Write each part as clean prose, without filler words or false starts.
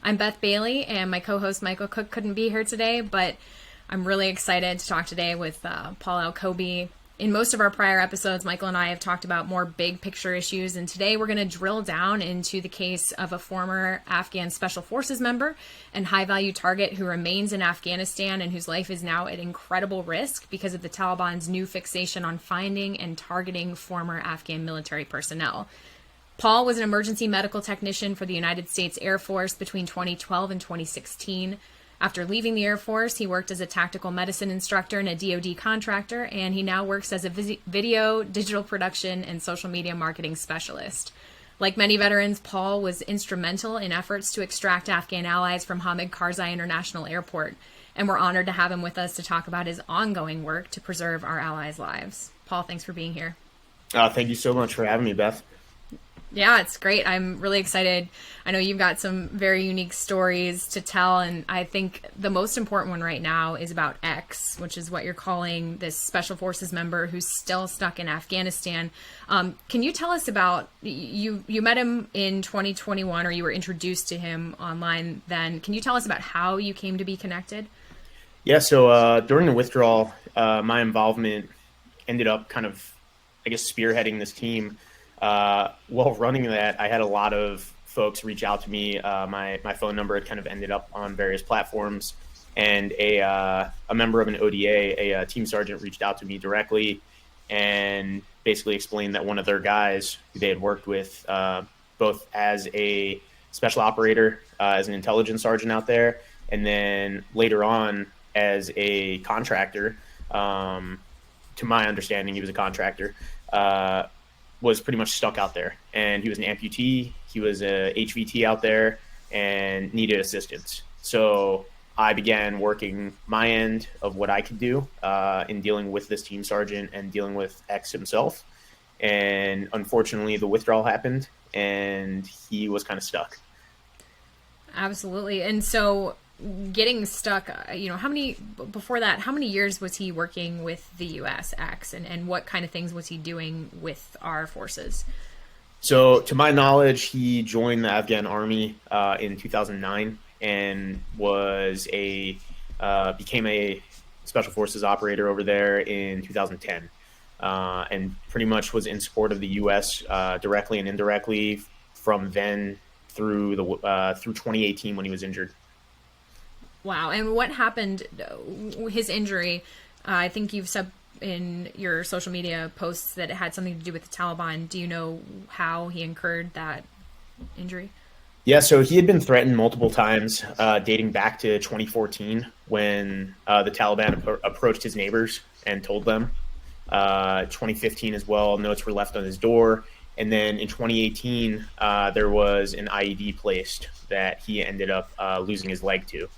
I'm Beth Bailey, and my co-host Michael Cook couldn't be here today, but I'm really excited to talk today with Paul Alkoby. In most of our prior episodes, Michael and I have talked about more big picture issues, and today we're going to drill down into the case of a former Afghan Special Forces member and high-value target who remains in Afghanistan and whose life is now at incredible risk because of the Taliban's new fixation on finding and targeting former Afghan military personnel. Paul was an emergency medical technician for the United States Air Force between 2012 and 2016. After leaving the Air Force, he worked as a tactical medicine instructor and a DoD contractor, and he now works as a video, digital production, and social media marketing specialist. Like many veterans, Paul was instrumental in efforts to extract Afghan allies from Hamid Karzai International Airport, and we're honored to have him with us to talk about his ongoing work to preserve our allies' lives. Paul, thanks for being here. Thank you so much for having me, Beth. Yeah, it's great. I'm really excited. I know you've got some very unique stories to tell, and I think the most important one right now is about X, which is what you're calling this Special Forces member who's still stuck in Afghanistan. Can you tell us about, you met him in 2021, or you were introduced to him online then. Can you tell us about how you came to be connected? Yeah, so during the withdrawal, my involvement ended up kind of, spearheading this team. While running that, I had a lot of folks reach out to me. My phone number had kind of ended up on various platforms, and a member of an ODA, a team sergeant, reached out to me directly and basically explained that one of their guys who they had worked with, both as a special operator, as an intelligence sergeant out there, and then later on as a contractor, to my understanding, he was a contractor, was pretty much stuck out there, and he was an amputee. He was a HVT out there and needed assistance. So I began working my end of what I could do in dealing with this team sergeant and dealing with X himself. And unfortunately, the withdrawal happened, and he was kind of stuck. Absolutely. And so getting stuck, how many years was he working with the U.S. X, and what kind of things was he doing with our forces? So to my knowledge, he joined the Afghan Army in 2009 and became a Special Forces operator over there in 2010, and pretty much was in support of the U.S. Directly and indirectly from then through 2018 when he was injured. Wow. And what happened, his injury, I think you've said in your social media posts that it had something to do with the Taliban. Do you know how he incurred that injury? Yeah, so he had been threatened multiple times, dating back to 2014 when the Taliban approached his neighbors and told them. 2015 as well, notes were left on his door. And then in 2018, there was an IED placed that he ended up losing his leg to.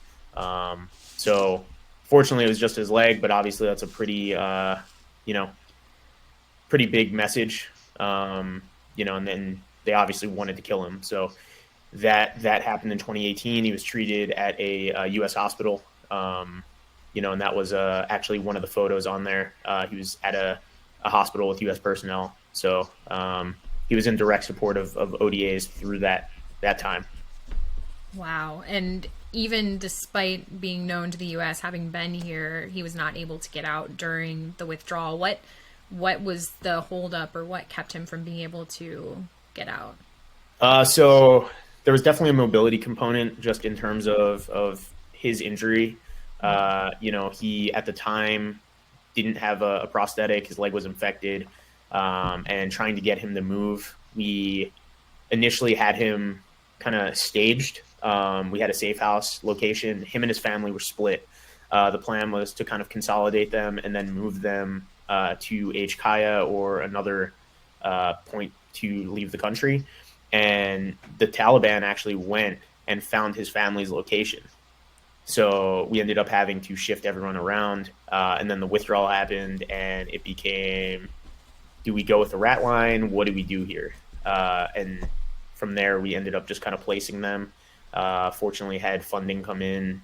So fortunately it was just his leg, but obviously that's a pretty big message. And then they obviously wanted to kill him. So that happened in 2018. He was treated at a U.S. hospital. And that was actually one of the photos on there. He was at a hospital with U.S. personnel. So he was in direct support of ODAs through that time. Wow. And even despite being known to the U.S., having been here, he was not able to get out during the withdrawal. What was the holdup, or what kept him from being able to get out? So there was definitely a mobility component just in terms of his injury. He at the time didn't have a prosthetic. His leg was infected, and trying to get him to move. We initially had him kind of staged. We had a safe house location. Him and his family were split. The plan was to kind of consolidate them and then move them to Kaya or another point to leave the country. And the Taliban actually went and found his family's location. So we ended up having to shift everyone around. And then the withdrawal happened, and it became, do we go with the rat line? What do we do here? And from there, we ended up just kind of placing them. Fortunately, had funding come in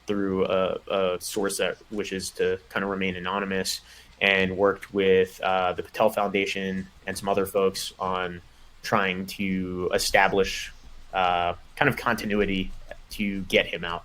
through a source that wishes to kind of remain anonymous, and worked with the Patel Foundation and some other folks on trying to establish kind of continuity to get him out.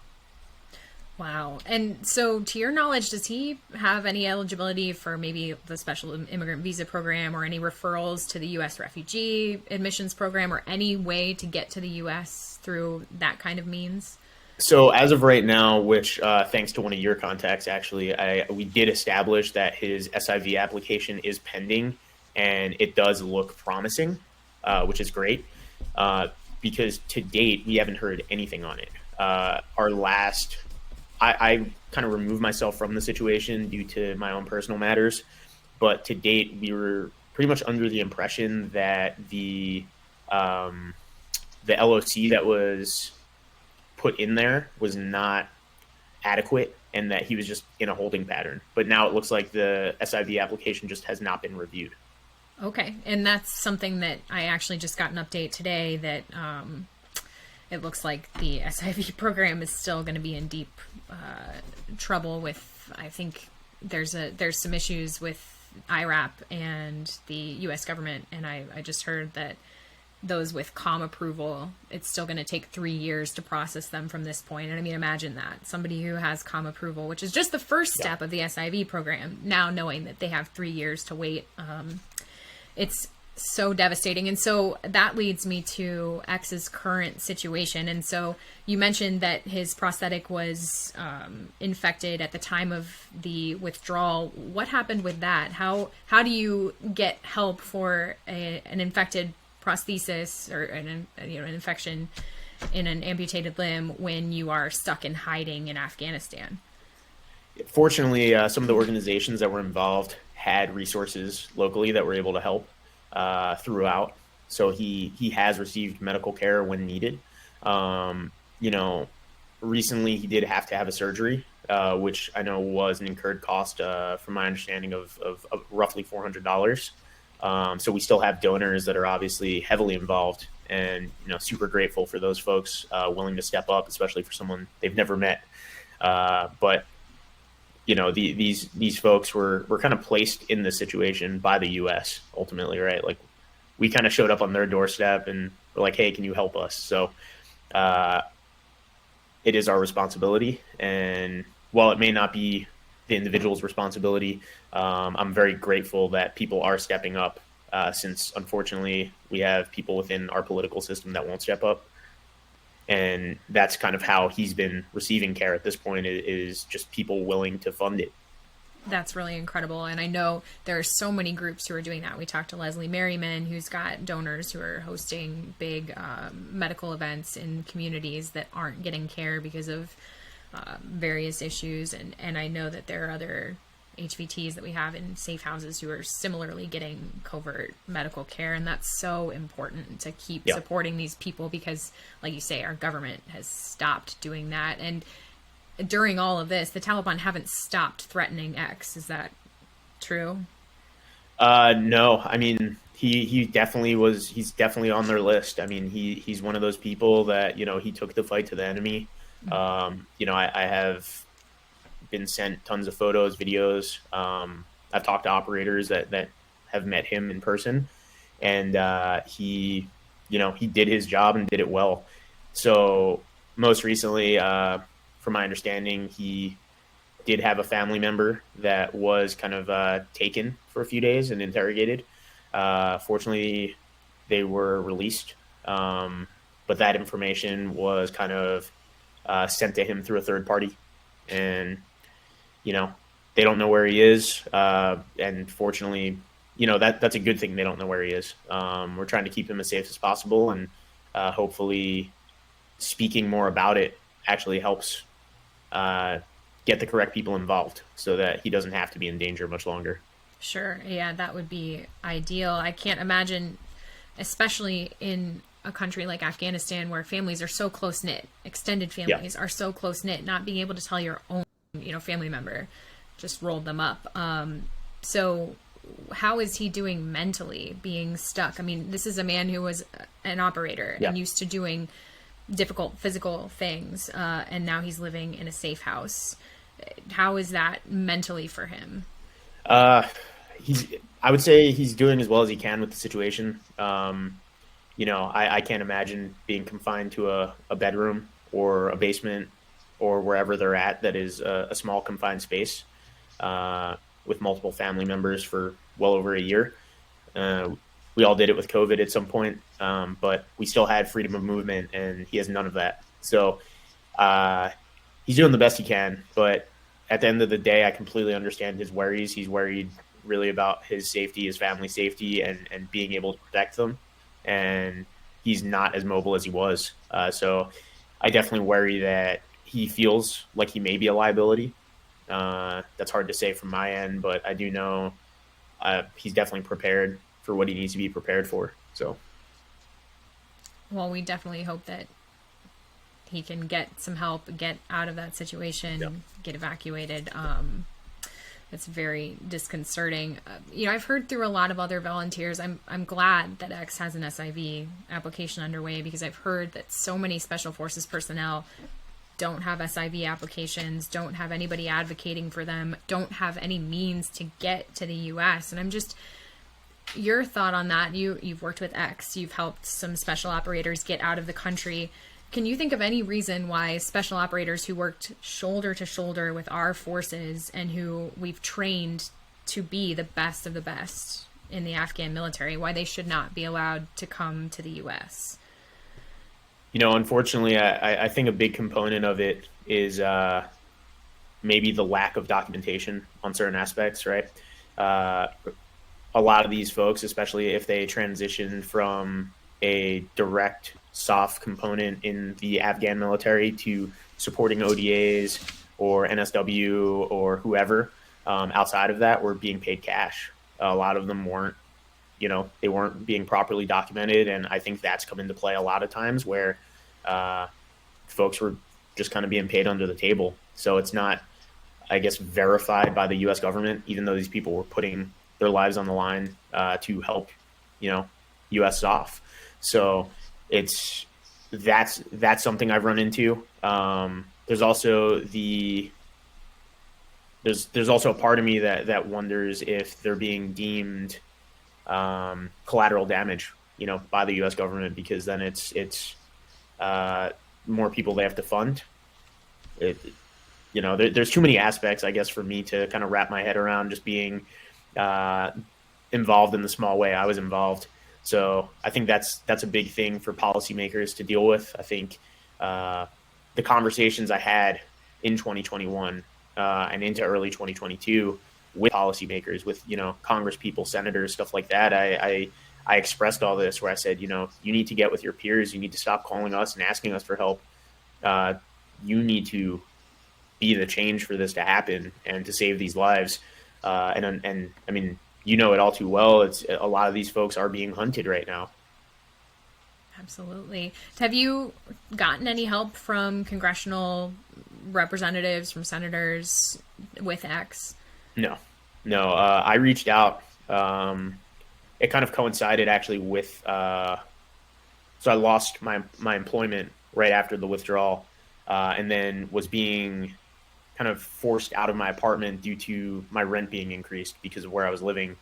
Wow. And so to your knowledge, does he have any eligibility for maybe the special immigrant visa program or any referrals to the U.S. refugee admissions program or any way to get to the U.S. through that kind of means? So as of right now, which thanks to one of your contacts, actually, we did establish that his SIV application is pending, and it does look promising, which is great, because to date, we haven't heard anything on it. I kind of removed myself from the situation due to my own personal matters, but to date, we were pretty much under the impression that the LOC that was put in there was not adequate and that he was just in a holding pattern. But now it looks like the SIV application just has not been reviewed. Okay. And that's something that I actually just got an update today that it looks like the SIV program is still going to be in deep trouble with, I think there's some issues with IRAP and the U.S. government. And I just heard that those with COM approval, it's still going to take 3 years to process them from this point. And I mean, imagine that somebody who has COM approval, which is just the first step of the SIV program, now knowing that they have 3 years to wait. It's so devastating. And so that leads me to X's current situation. And so you mentioned that his prosthetic was infected at the time of the withdrawal. What happened with that? How do you get help for an infected prosthesis or an infection in an amputated limb when you are stuck in hiding in Afghanistan? Fortunately, some of the organizations that were involved had resources locally that were able to help throughout. So he has received medical care when needed. Recently he did have to have a surgery, which I know was an incurred cost, from my understanding of roughly $400. So we still have donors that are obviously heavily involved and, super grateful for those folks willing to step up, especially for someone they've never met. But these folks were kind of placed in this situation by the U.S. ultimately, right? Like we kind of showed up on their doorstep and we're like, hey, can you help us? So it is our responsibility. And while it may not be the individual's responsibility, I'm very grateful that people are stepping up, since unfortunately we have people within our political system that won't step up. And that's kind of how he's been receiving care at this point, is just people willing to fund it. That's really incredible. And I know there are so many groups who are doing that. We talked to Leslie Merriman, who's got donors who are hosting big medical events in communities that aren't getting care because of various issues. And I know that there are other HVTs that we have in safe houses who are similarly getting covert medical care. And that's so important to keep supporting these people because, like you say, our government has stopped doing that. And during all of this, the Taliban haven't stopped threatening X. Is that true? No. I mean, he definitely was. He's definitely on their list. I mean, he's one of those people that, he took the fight to the enemy. I have been sent tons of photos, videos. I've talked to operators that have met him in person, and he did his job and did it well. So most recently, from my understanding, he did have a family member that was kind of taken for a few days and interrogated. Fortunately, they were released, but that information was kind of sent to him through a third party, and they don't know where he is. And fortunately, that's a good thing. They don't know where he is. We're trying to keep him as safe as possible, and hopefully speaking more about it actually helps get the correct people involved so that he doesn't have to be in danger much longer. Sure. Yeah, that would be ideal. I can't imagine, especially in a country like Afghanistan where families are so close-knit, extended families are so close-knit, not being able to tell your own family member just rolled them up. So how is he doing mentally being stuck? I mean, this is a man who was an operator and used to doing difficult physical things, and now he's living in a safe house. How is that mentally for him? I would say he's doing as well as he can with the situation. I can't imagine being confined to a bedroom or a basement or wherever they're at that is a small confined space with multiple family members for well over a year. We all did it with COVID at some point, but we still had freedom of movement, and he has none of that. So he's doing the best he can, but at the end of the day, I completely understand his worries. He's worried really about his safety, his family's safety, and being able to protect them. And he's not as mobile as he was. So I definitely worry that he feels like he may be a liability. That's hard to say from my end, but I do know he's definitely prepared for what he needs to be prepared for. So, well, we definitely hope that he can get some help, get out of that situation, get evacuated. It's very disconcerting. I've heard through a lot of other volunteers, I'm glad that X has an SIV application underway, because I've heard that so many Special Forces personnel don't have SIV applications, don't have anybody advocating for them, don't have any means to get to the U.S. And I'm just, your thought on that, you've worked with X, you've helped some special operators get out of the country. Can you think of any reason why special operators who worked shoulder to shoulder with our forces and who we've trained to be the best of the best in the Afghan military, why they should not be allowed to come to the U.S.? Unfortunately, I think a big component of it is maybe the lack of documentation on certain aspects, right? A lot of these folks, especially if they transition from a direct soft component in the Afghan military to supporting ODAs or NSW or whoever outside of that, were being paid cash. A lot of them weren't, they weren't being properly documented. And I think that's come into play a lot of times where folks were just kind of being paid under the table. So it's not, I guess, verified by the U.S. government, even though these people were putting their lives on the line to help, U.S. off. So that's something I've run into. There's also there's also a part of me that wonders if they're being deemed collateral damage, by the U.S. government, because then it's more people they have to fund. There's too many aspects, I guess, for me to kind of wrap my head around, just being involved in the small way I was involved. So I think that's a big thing for policymakers to deal with. I think the conversations I had in 2021 and into early 2022 with policymakers, with Congress people, senators, stuff like that, I expressed all this, where I said, you need to get with your peers. You need to stop calling us and asking us for help. You need to be the change for this to happen and to save these lives. And I mean, it all too well. It's a lot of these folks are being hunted right now. Absolutely. Have you gotten any help from congressional representatives, from senators with X? No. I reached out. It kind of coincided actually with, so I lost my employment right after the withdrawal, and then was being kind of forced out of my apartment due to my rent being increased because of where I was living.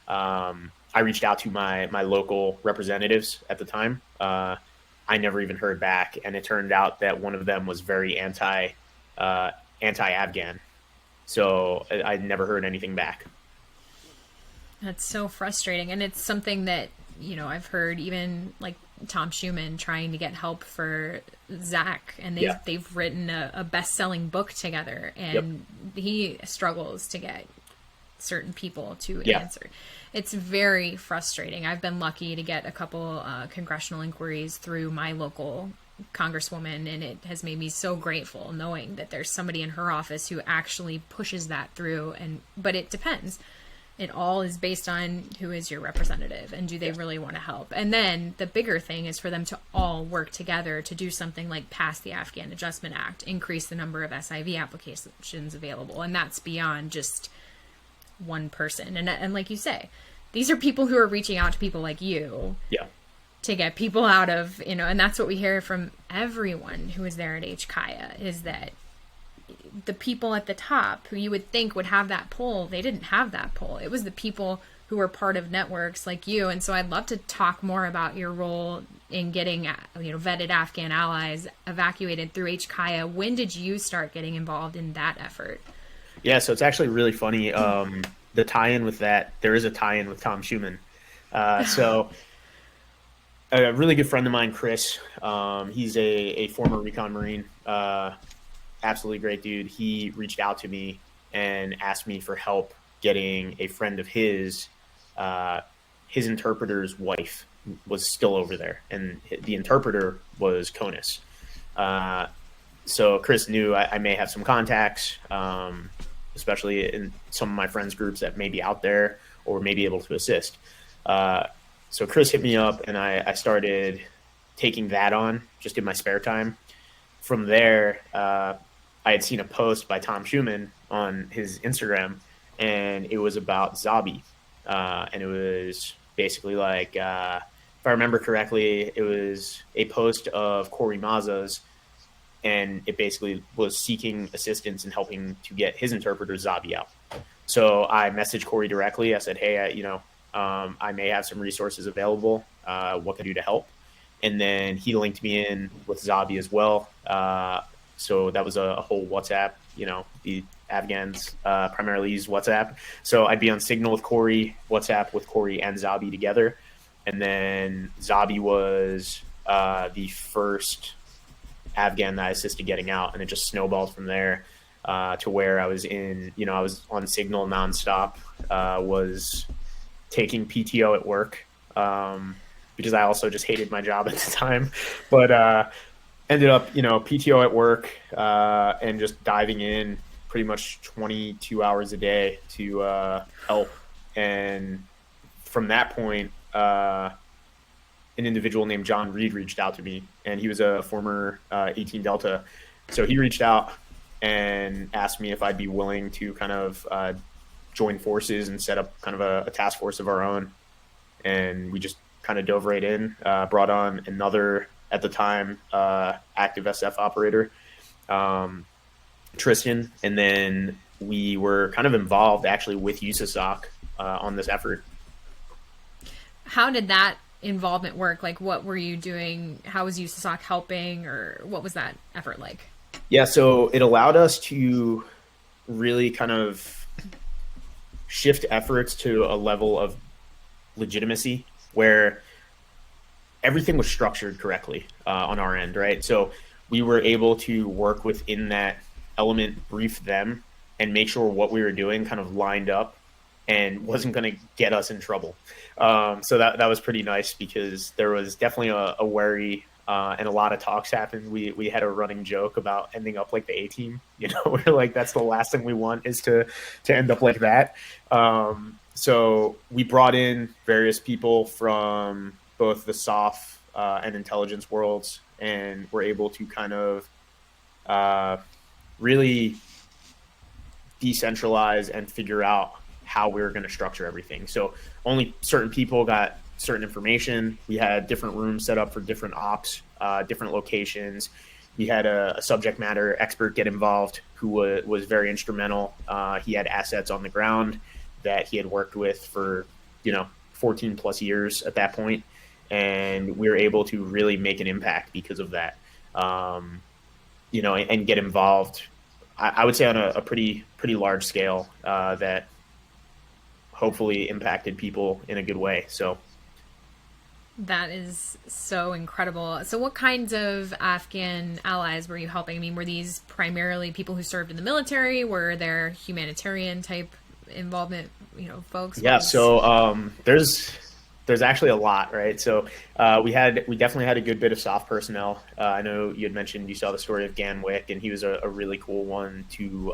I reached out to my local representatives at the time. I never even heard back, and it turned out that one of them was very anti-Afghan. So I never heard anything back. That's so frustrating. And it's something that, I've heard even like Tom Schumann trying to get help for Zach, and they've written a best-selling book together, and he struggles to get certain people to answer. It's very frustrating. I've been lucky to get a couple congressional inquiries through my local congresswoman, and it has made me so grateful knowing that there's somebody in her office who actually pushes that through. But it depends. It all is based on who is your representative and do they really want to help. And then the bigger thing is for them to all work together to do something like pass the Afghan Adjustment Act, increase the number of SIV applications available. And that's beyond just one person. And like you say, these are people who are reaching out to people like you to get people out of, and that's what we hear from everyone who is there at HKIA, is that the people at the top who you would think would have that pull, they didn't have that pull. It was the people who were part of networks like you. And so I'd love to talk more about your role in getting, vetted Afghan allies evacuated through HKIA. When did you start getting involved in that effort? Yeah, so it's actually really funny. The tie-in with that, there is a tie-in with Tom Schumann. So a really good friend of mine, Chris, he's a former recon Marine, absolutely great dude. He reached out to me and asked me for help getting a friend of his interpreter's wife was still over there, and the interpreter was CONUS. So Chris knew I may have some contacts, especially in some of my friends groups that may be out there or may be able to assist. So Chris hit me up, and I started taking that on just in my spare time. From there, I had seen a post by Tom Schumann on his Instagram, and it was about Zabi. And it was basically like, if I remember correctly, it was a post of Corey Maza's, and it basically was seeking assistance and helping to get his interpreter Zabi out. So I messaged Corey directly. I said, hey, I may have some resources available. What can I do to help? And then he linked me in with Zabi as well. So that was a whole WhatsApp. The Afghans primarily use WhatsApp. So I'd be on Signal with Corey, WhatsApp with Corey and Zabi together. And then Zabi was the first Afghan that I assisted getting out. And it just snowballed from there to where I was I was on Signal nonstop, was taking PTO at work because I also just hated my job at the time. But ended up, PTO at work and just diving in pretty much 22 hours a day to help. And from that point, an individual named John Reed reached out to me, and he was a former 18 Delta. So he reached out and asked me if I'd be willing to kind of join forces and set up kind of a task force of our own. And we just kind of dove right in, brought on another, at the time, active SF operator, Tristan, and then we were kind of involved actually with USASOC on this effort. How did that involvement work? Like, what were you doing? How was USASOC helping, or what was that effort like? Yeah, so it allowed us to really kind of shift efforts to a level of legitimacy where everything was structured correctly on our end, right? So we were able to work within that element, brief them, and make sure what we were doing kind of lined up and wasn't going to get us in trouble. So that was pretty nice, because there was definitely a worry and a lot of talks happened. We had a running joke about ending up like the A-team. We're like, that's the last thing we want, is to end up like that. So we brought in various people from both the SOF and intelligence worlds, and were able to kind of really decentralize and figure out how we were going to structure everything. So only certain people got certain information. We had different rooms set up for different ops, different locations. We had a subject matter expert get involved who was very instrumental. He had assets on the ground that he had worked with for 14 plus years at that point, and we were able to really make an impact because of that. And get involved, I would say, on a pretty large scale that hopefully impacted people in a good way. So that is so incredible. So what kinds of Afghan allies were you helping? I mean, were these primarily people who served in the military? Were there humanitarian type involvement, folks? Yeah, so there's actually a lot, right? So we definitely had a good bit of soft personnel. I know you had mentioned you saw the story of Ganwick, and he was a really cool one to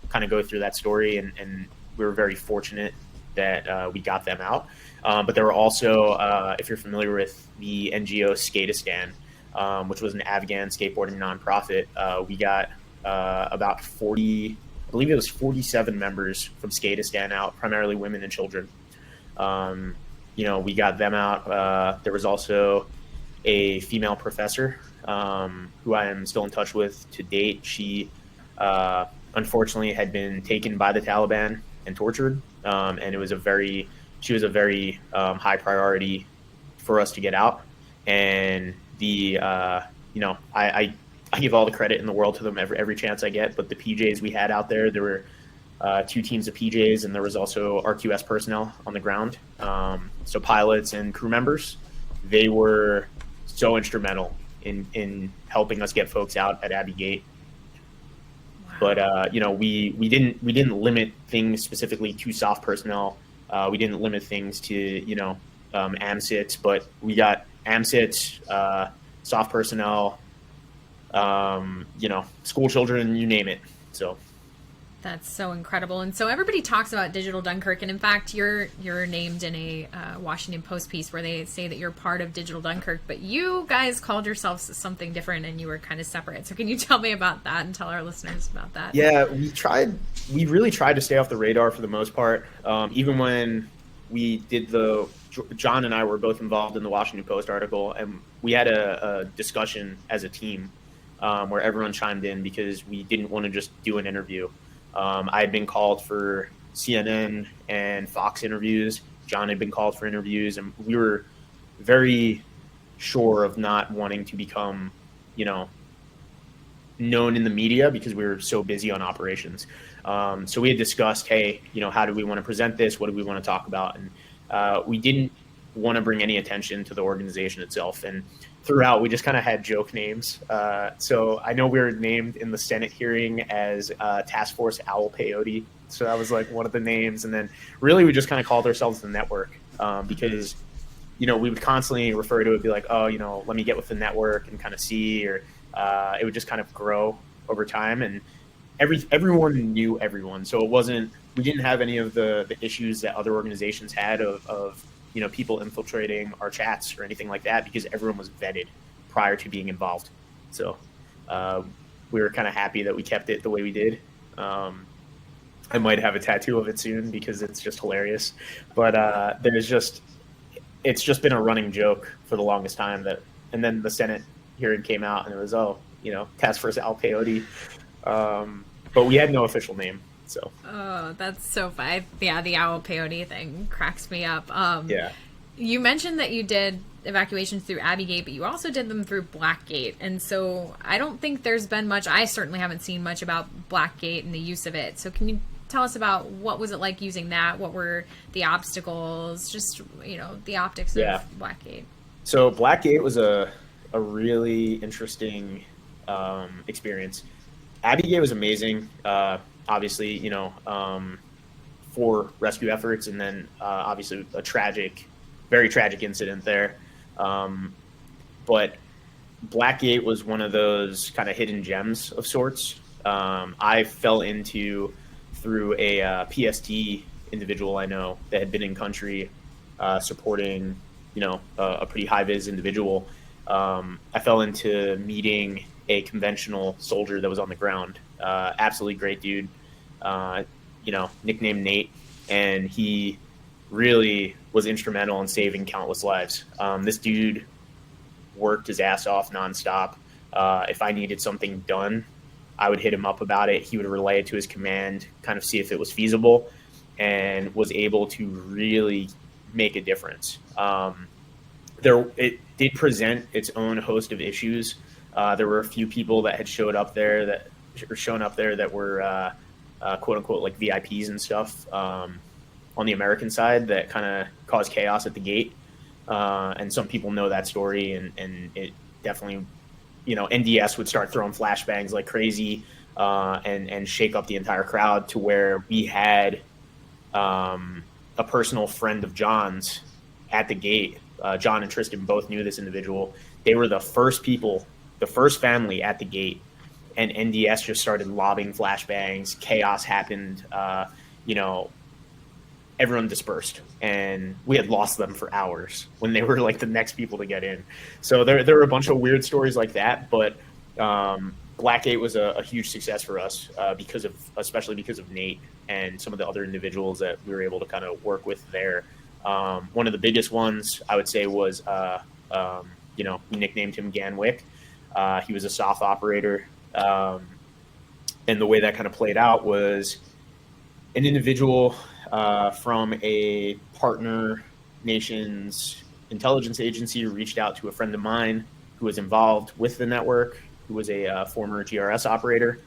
kind of go through that story, and we were very fortunate that we got them out. But there were also, if you're familiar with the NGO Skatistan, which was an Afghan skateboarding nonprofit, we got about 40, I believe it was 47 members from Skatistan out, primarily women and children. We got them out. There was also a female professor who I am still in touch with to date. She unfortunately had been taken by the Taliban and tortured. And she was a very high priority for us to get out. And I give all the credit in the world to them every chance I get. But the PJs we had out there were 2 teams of PJs, and there was also RQS personnel on the ground. So pilots and crew members, they were so instrumental in helping us get folks out at Abbey Gate. But we didn't limit things specifically to soft personnel. We didn't limit things to AMSITs, but we got AMSITs, soft personnel, school children, you name it. So that's so incredible. And so everybody talks about Digital Dunkirk, and in fact, you're named in a Washington Post piece where they say that you're part of Digital Dunkirk, but you guys called yourselves something different, and you were kind of separate. So can you tell me about that and tell our listeners about that? Yeah, we really tried to stay off the radar for the most part. Even when we did John and I were both involved in the Washington Post article, and we had a discussion as a team where everyone chimed in because we didn't want to just do an interview. I had been called for CNN and Fox interviews. John had been called for interviews, and we were very sure of not wanting to become, known in the media because we were so busy on operations. So we had discussed, hey, how do we want to present this? What do we want to talk about? And we didn't want to bring any attention to the organization itself. And throughout, we just kind of had joke names. So I know we were named in the Senate hearing as Task Force Owl Peyote. So that was like one of the names. And then really we just kind of called ourselves the network because, we would constantly refer to it, be like, oh, let me get with the network and kind of see, or it would just kind of grow over time. And everyone knew everyone. So we didn't have any of the issues that other organizations had of people infiltrating our chats or anything like that, because everyone was vetted prior to being involved. So we were kind of happy that we kept it the way we did. I might have a tattoo of it soon because it's just hilarious. But it's just been a running joke for the longest time and then the Senate hearing came out and it was, Task Force Al Peyote. But we had no official name. So. Oh, that's so fun. Yeah, the owl peyote thing cracks me up. Yeah. You mentioned that you did evacuations through Abbey Gate, but you also did them through Blackgate. And so I don't think there's been much, I certainly haven't seen much about Blackgate and the use of it. So can you tell us about what was it like using that? What were the obstacles? Just, the optics of Blackgate. So Blackgate was a really interesting experience. Abbey Gate was amazing. Obviously, for rescue efforts, and then obviously a very tragic incident there. But Blackgate was one of those kind of hidden gems of sorts. I fell into through a PST individual I know that had been in country supporting, a pretty high-vis individual. I fell into meeting a conventional soldier that was on the ground. Absolutely great dude, nicknamed Nate, and he really was instrumental in saving countless lives. This dude worked his ass off nonstop. If I needed something done, I would hit him up about it. He would relay it to his command, kind of see if it was feasible, and was able to really make a difference. It did present its own host of issues. There were a few people that had shown up there that were quote unquote like VIPs and stuff on the American side that kind of caused chaos at the gate. And some people know that story, and it definitely, NDS would start throwing flashbangs like crazy and shake up the entire crowd to where we had a personal friend of John's at the gate. John and Tristan both knew this individual. They were the first family at the gate, and NDS just started lobbing flashbangs. Chaos happened. Everyone dispersed, and we had lost them for hours when they were like the next people to get in. So there were a bunch of weird stories like that, but Blackgate was a huge success for us especially because of Nate and some of the other individuals that we were able to kind of work with there. One of the biggest ones I would say was, we nicknamed him Ganwick. He was a soft operator. And the way that kind of played out was an individual from a partner nation's intelligence agency reached out to a friend of mine who was involved with the network, who was a former GRS operator,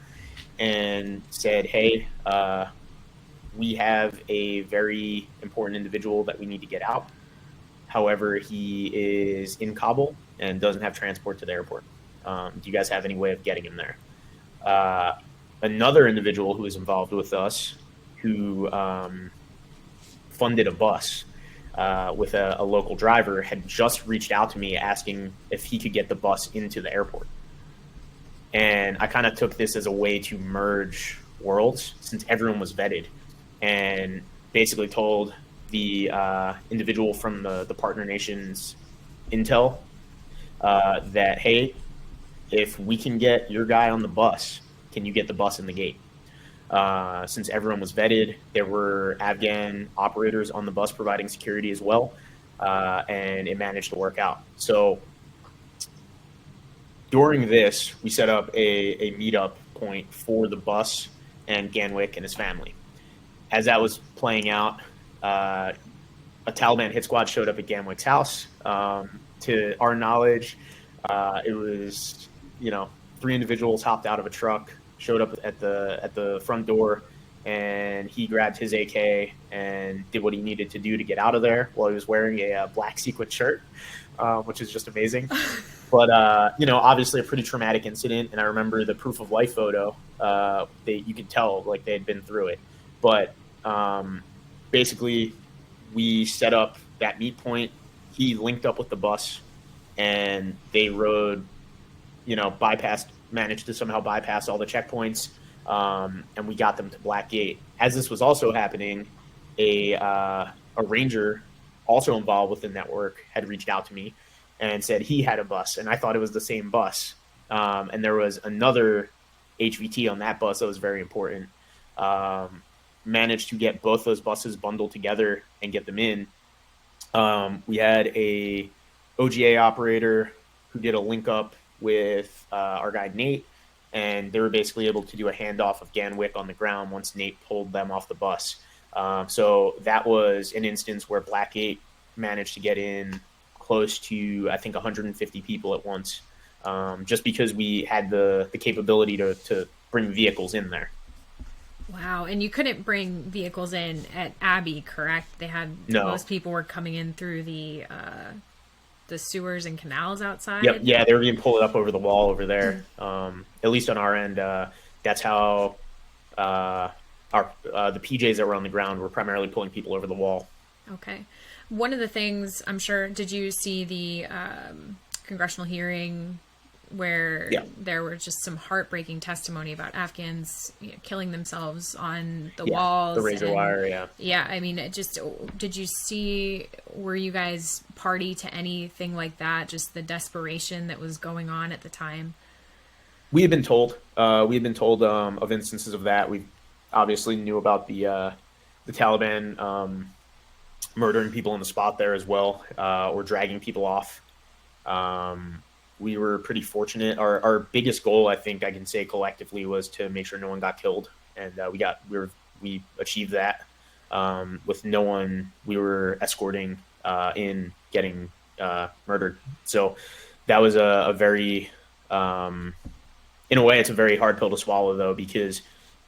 and said, hey, we have a very important individual that we need to get out. However, he is in Kabul and doesn't have transport to the airport. Do you guys have any way of getting him there? Another individual who was involved with us, who funded a bus with a local driver, had just reached out to me asking if he could get the bus into the airport. And I kind of took this as a way to merge worlds, since everyone was vetted, and basically told the individual from the partner nation's intel that, hey, if we can get your guy on the bus, can you get the bus in the gate? Since everyone was vetted, there were Afghan operators on the bus providing security as well, and it managed to work out. So during this, we set up a meetup point for the bus and Ganwick and his family. As that was playing out, a Taliban hit squad showed up at Ganwick's house. To our knowledge, it was, 3 individuals hopped out of a truck, showed up at the front door, and he grabbed his AK and did what he needed to do to get out of there while he was wearing a black sequin shirt, which is just amazing. But, obviously a pretty traumatic incident. And I remember the proof of life photo, you could tell like they had been through it. But basically we set up that meet point. He linked up with the bus and they rode, managed to somehow bypass all the checkpoints. And we got them to Blackgate. As this was also happening, a ranger also involved with the network had reached out to me and said he had a bus, and I thought it was the same bus. And there was another HVT on that bus that was very important. Managed to get both those buses bundled together and get them in. We had a OGA operator who did a link up with our guy Nate, and they were basically able to do a handoff of Ganwick on the ground once Nate pulled them off the bus. So that was an instance where Blackgate managed to get in close to, I think, 150 people at once, just because we had the capability to bring vehicles in there. Wow. And you couldn't bring vehicles in at Abbey, correct? They had, no. Most people were coming in through the sewers and canals outside. Yep. Yeah, they were being pulled up over the wall over there. At least on our end, that's how the PJs that were on the ground were primarily pulling people over the wall. Okay. One of the things, I'm sure, did you see the congressional hearing where there were just some heartbreaking testimony about Afghans killing themselves on the walls? The razor wire, yeah. Yeah, I mean, did you see, were you guys party to anything like that, just the desperation that was going on at the time? We had been told. Of instances of that. We obviously knew about the Taliban murdering people on the spot there as well, or dragging people off. We were pretty fortunate. Our biggest goal, I think I can say collectively, was to make sure no one got killed, and we achieved that. With no one we were escorting in getting murdered. So that was a very, in a way, it's a very hard pill to swallow, though, because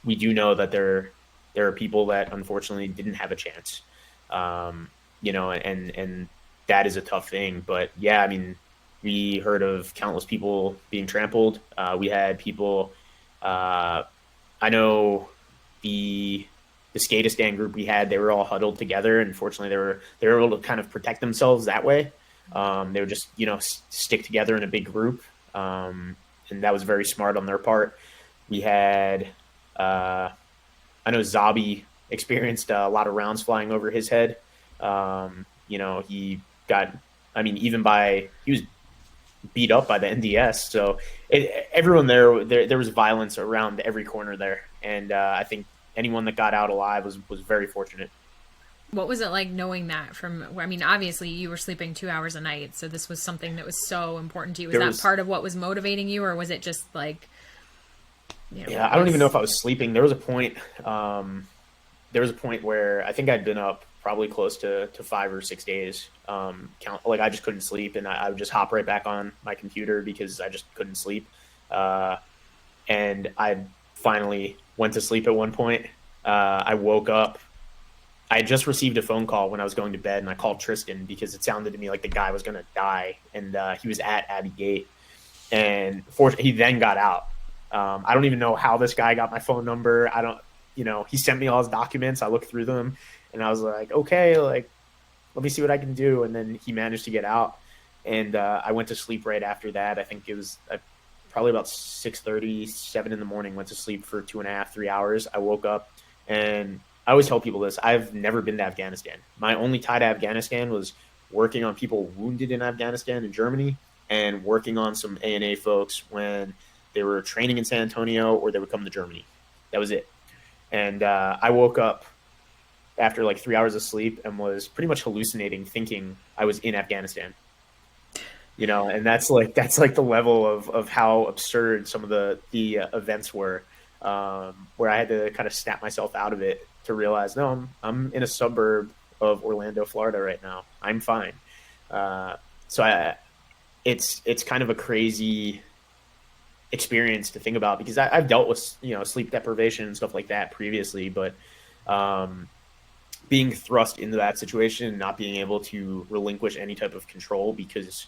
we do know that there are people that unfortunately didn't have a chance. And that is a tough thing. But yeah, I mean, we heard of countless people being trampled. We had people, I know the Skatistan group we had, they were all huddled together. And fortunately they were able to kind of protect themselves that way. They would just, stick together in a big group. And that was very smart on their part. We had, I know Zabi experienced a lot of rounds flying over his head. He was beat up by the NDS. So everyone there was violence around every corner there. And I think anyone that got out alive was very fortunate. What was it like knowing that obviously you were sleeping 2 hours a night, so this was something that was so important to you. Was that part of what was motivating you, or was it just like Yeah, I don't even know if I was sleeping. There was a point. There was a point where I think I'd been up probably close to 5 or 6 days. I just couldn't sleep, and I would just hop right back on my computer because I just couldn't sleep. And I finally went to sleep at one point. I woke up. I had just received a phone call when I was going to bed, and I called Tristan because it sounded to me like the guy was going to die, and he was at Abbey Gate. And he then got out. I don't even know how this guy got my phone number. He sent me all his documents. I looked through them, and I was like, okay, like, let me see what I can do. And then he managed to get out, and I went to sleep right after that. I think it was probably about 6:30, 7 in the morning, went to sleep for 2.5, 3 hours. I woke up, and I always tell people this. I've never been to Afghanistan. My only tie to Afghanistan was working on people wounded in Afghanistan and Germany, and working on some ANA folks when they were training in San Antonio or they would come to Germany. That was it. And I woke up after like 3 hours of sleep and was pretty much hallucinating, thinking I was in Afghanistan. And that's like the level of how absurd some of the events were, where I had to kind of snap myself out of it to realize, no, I'm in a suburb of Orlando, Florida right now. I'm fine. It's kind of a crazy experience to think about because I've dealt with sleep deprivation and stuff like that previously, but being thrust into that situation and not being able to relinquish any type of control because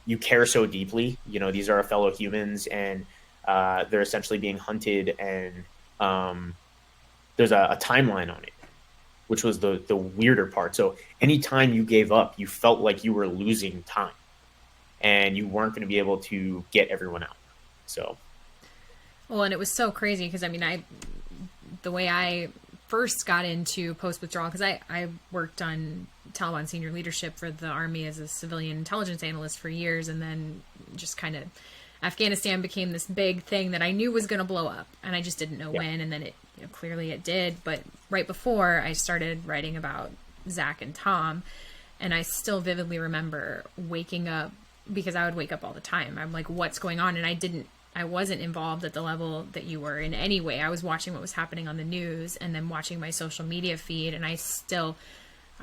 you care so deeply. These are our fellow humans, and they're essentially being hunted, and there's a timeline on it, which was the weirder part. So anytime you gave up, you felt like you were losing time, and you weren't going to be able to get everyone out. So, well, and it was so crazy because the way I first got into post-withdrawal, because I worked on Taliban senior leadership for the Army as a civilian intelligence analyst for years, and then just kind of Afghanistan became this big thing that I knew was going to blow up, and I just didn't know when, and then clearly it did. But right before I started writing about Zach and Tom, and I still vividly remember waking up, because I would wake up all the time. I'm like, what's going on? And I wasn't involved at the level that you were in any way. I was watching what was happening on the news and then watching my social media feed. And I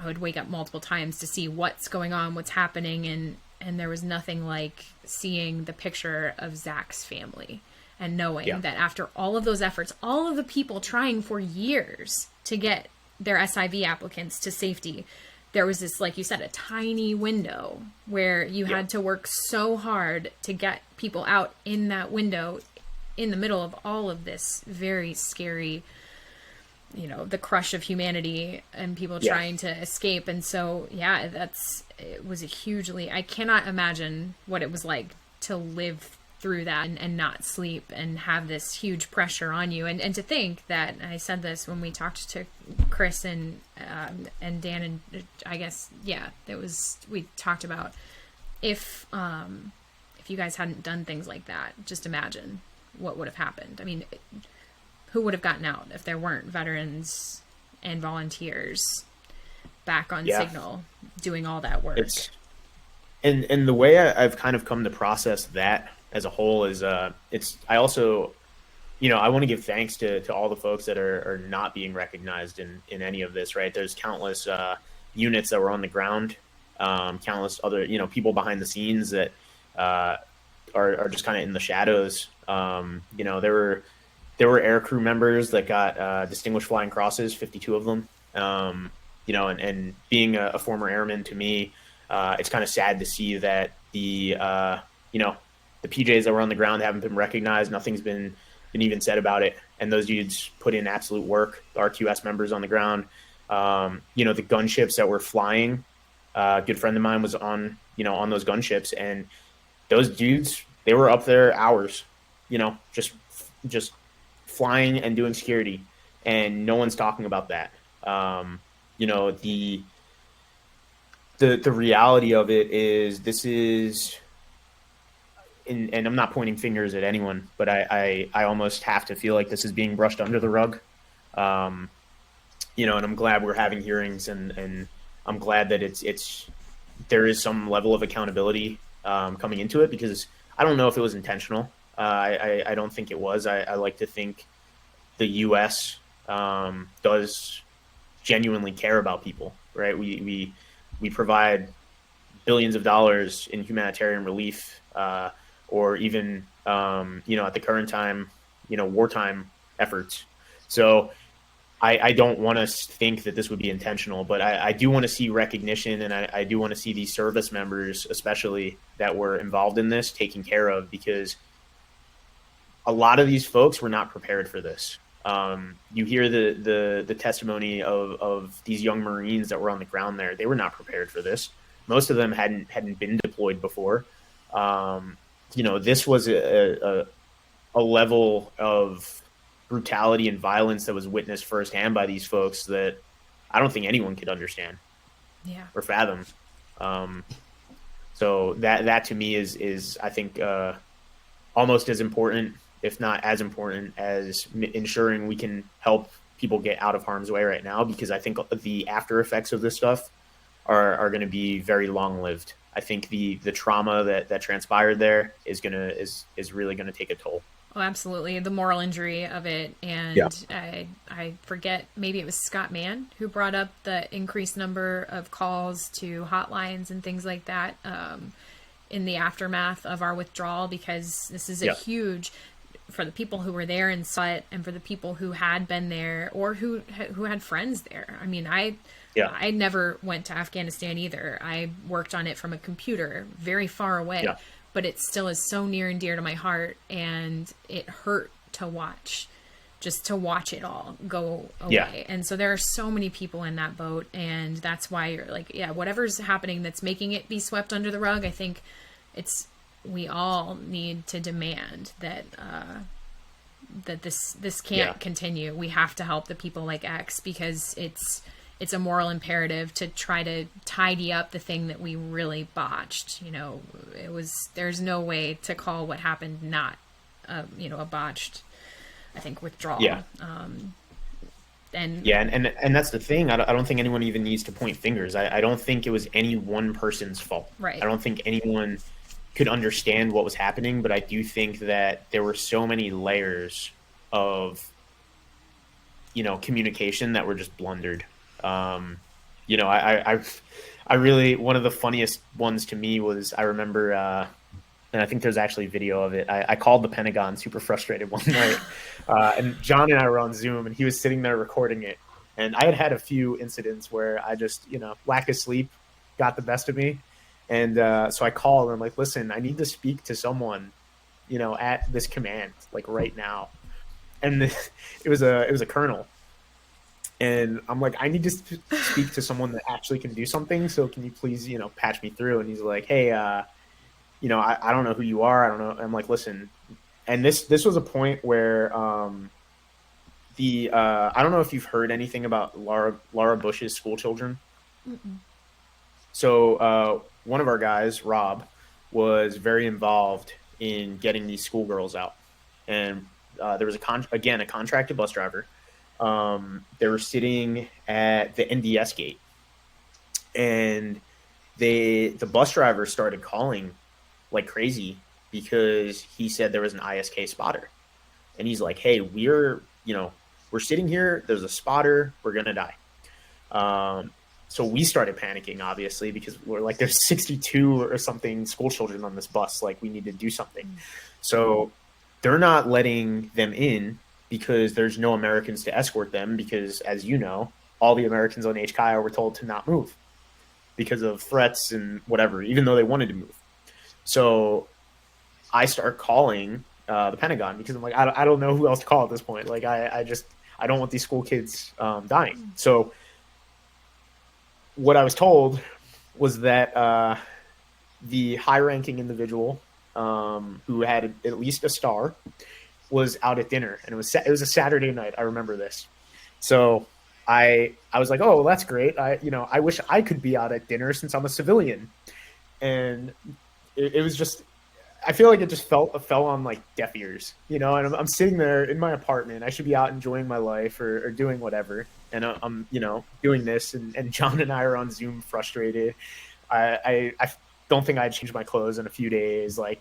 would wake up multiple times to see what's going on, what's happening. And there was nothing like seeing the picture of Zach's family and knowing that after all of those efforts, all of the people trying for years to get their SIV applicants to safety, there was this, like you said, a tiny window where you had to work so hard to get people out in that window in the middle of all of this very scary, the crush of humanity and people trying to escape. And so, it was I cannot imagine what it was like to live through that and not sleep and have this huge pressure on you. And to think that, I said this when we talked to Chris and Dan, and I guess, we talked about if you guys hadn't done things like that, just imagine what would have happened. I mean, who would have gotten out if there weren't veterans and volunteers back on signal doing all that work? And the way I've kind of come to process that as a whole is I also, I want to give thanks to all the folks that are not being recognized in any of this, right? There's countless units that were on the ground, countless other, people behind the scenes that are just kind of in the shadows. There were air crew members that got Distinguished Flying Crosses, 52 of them. And being a former airman, to me, it's kind of sad to see that the PJs that were on the ground haven't been recognized. Nothing's been even said about it. And those dudes put in absolute work. The RQS members on the ground, the gunships that were flying. A good friend of mine was on those gunships, and those dudes, they were up there hours, just flying and doing security, and no one's talking about that. The reality of it is this is, and I'm not pointing fingers at anyone, but I almost have to feel like this is being brushed under the rug. And I'm glad we're having hearings, and I'm glad that there is some level of accountability coming into it, because I don't know if it was intentional. I don't think it was. I like to think the U.S. Does genuinely care about people, right? We provide billions of dollars in humanitarian relief, or even at the current time, wartime efforts. So I don't want to think that this would be intentional, but I do want to see recognition, and I do want to see these service members, especially that were involved in this, taken care of, because a lot of these folks were not prepared for this. You hear the testimony of these young Marines that were on the ground there. They were not prepared for this. Most of them hadn't been deployed before. This was a level of brutality and violence that was witnessed firsthand by these folks that I don't think anyone could understand or fathom. So that to me is I think almost as important, if not as important, as ensuring we can help people get out of harm's way right now, because I think the after effects of this stuff are going to be very long lived. I think the trauma that transpired there is really going to take a toll. Oh, absolutely. The moral injury of it. And I forget, maybe it was Scott Mann who brought up the increased number of calls to hotlines and things like that in the aftermath of our withdrawal, because this is a huge, for the people who were there and saw it, and for the people who had been there or who had friends there. I mean, I never went to Afghanistan either. I worked on it from a computer very far away. Yeah. But it still is so near and dear to my heart, and it hurt to watch it all go away. Yeah. And so there are so many people in that boat, and that's why you're like, whatever's happening that's making it be swept under the rug, I think we all need to demand that this can't continue. We have to help the people like X, because it's a moral imperative to try to tidy up the thing that we really botched. There's no way to call what happened not, a botched, I think, withdrawal. Yeah. And that's the thing. I don't think anyone even needs to point fingers. I don't think it was any one person's fault. Right. I don't think anyone could understand what was happening, but I do think that there were so many layers of, communication that were just blundered. I really, one of the funniest ones to me was, I remember, and I think there's actually video of it. I called the Pentagon super frustrated one night, and John and I were on Zoom, and he was sitting there recording it. And I had a few incidents where I just, lack of sleep got the best of me. And so I called, and I'm like, listen, I need to speak to someone, at this command, like right now. And it was a colonel. And I'm like, I need to speak to someone that actually can do something. So can you please, patch me through? And he's like, hey, I don't know who you are. I don't know. I'm like, listen. And this was a point where I don't know if you've heard anything about Laura Bush's school children. Mm-mm. So one of our guys, Rob, was very involved in getting these schoolgirls out. And there was a contracted bus driver. They were sitting at the NDS gate, and the bus driver started calling like crazy because he said there was an ISK spotter, and he's like, hey, we're sitting here. There's a spotter. We're going to die. So we started panicking, obviously, because we're like, there's 62 or something school children on this bus. Like, we need to do something. So they're not letting them in, because there's no Americans to escort them, because, as you know, all the Americans on HKI were told to not move because of threats and whatever, even though they wanted to move. So I start calling the Pentagon, because I'm like, I don't know who else to call at this point. Like, I don't want these school kids dying. So what I was told was that the high-ranking individual who had at least a star was out at dinner, and it was a Saturday night. I remember this. So I was like, oh, well, that's great. I wish I could be out at dinner since I'm a civilian. And it was just, I feel like it just fell on like deaf ears, and I'm sitting there in my apartment. I should be out enjoying my life or doing whatever. And I'm, doing this, and John and I are on Zoom frustrated. I don't think I had changed my clothes in a few days. Like,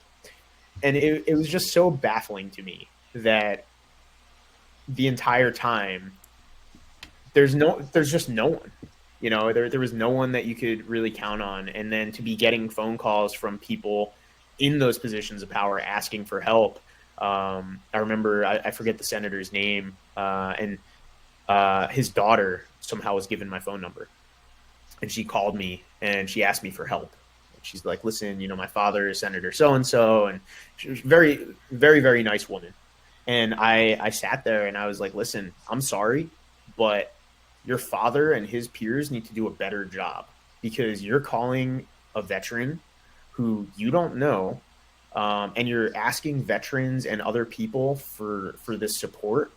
And it was just so baffling to me that the entire time there's just no one, there was no one that you could really count on. And then to be getting phone calls from people in those positions of power asking for help. I remember, I forget the senator's name, and his daughter somehow was given my phone number, and she called me and she asked me for help. She's like, listen, my father is Senator so-and-so. And she was very, very, very nice woman. And I sat there and I was like, listen, I'm sorry, but your father and his peers need to do a better job, because you're calling a veteran who you don't know, and you're asking veterans and other people for this support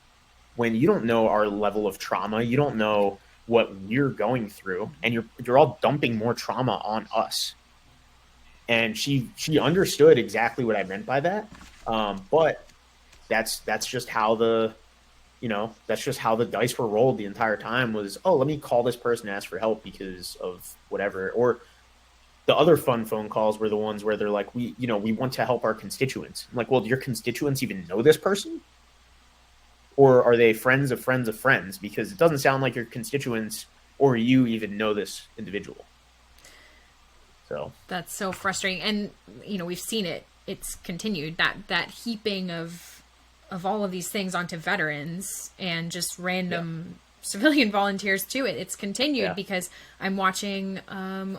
when you don't know our level of trauma. You don't know what we're going through, and you're all dumping more trauma on us. And she understood exactly what I meant by that. But that's just how the dice were rolled the entire time. Was, oh, let me call this person and ask for help because of whatever. Or the other fun phone calls were the ones where they're like, we want to help our constituents. I'm like, well, do your constituents even know this person? Or are they friends of friends of friends? Because it doesn't sound like your constituents or you even know this individual. So that's so frustrating. And, we've seen it. It's continued, that heaping of all of these things onto veterans and just random civilian volunteers to it. It's continued because I'm watching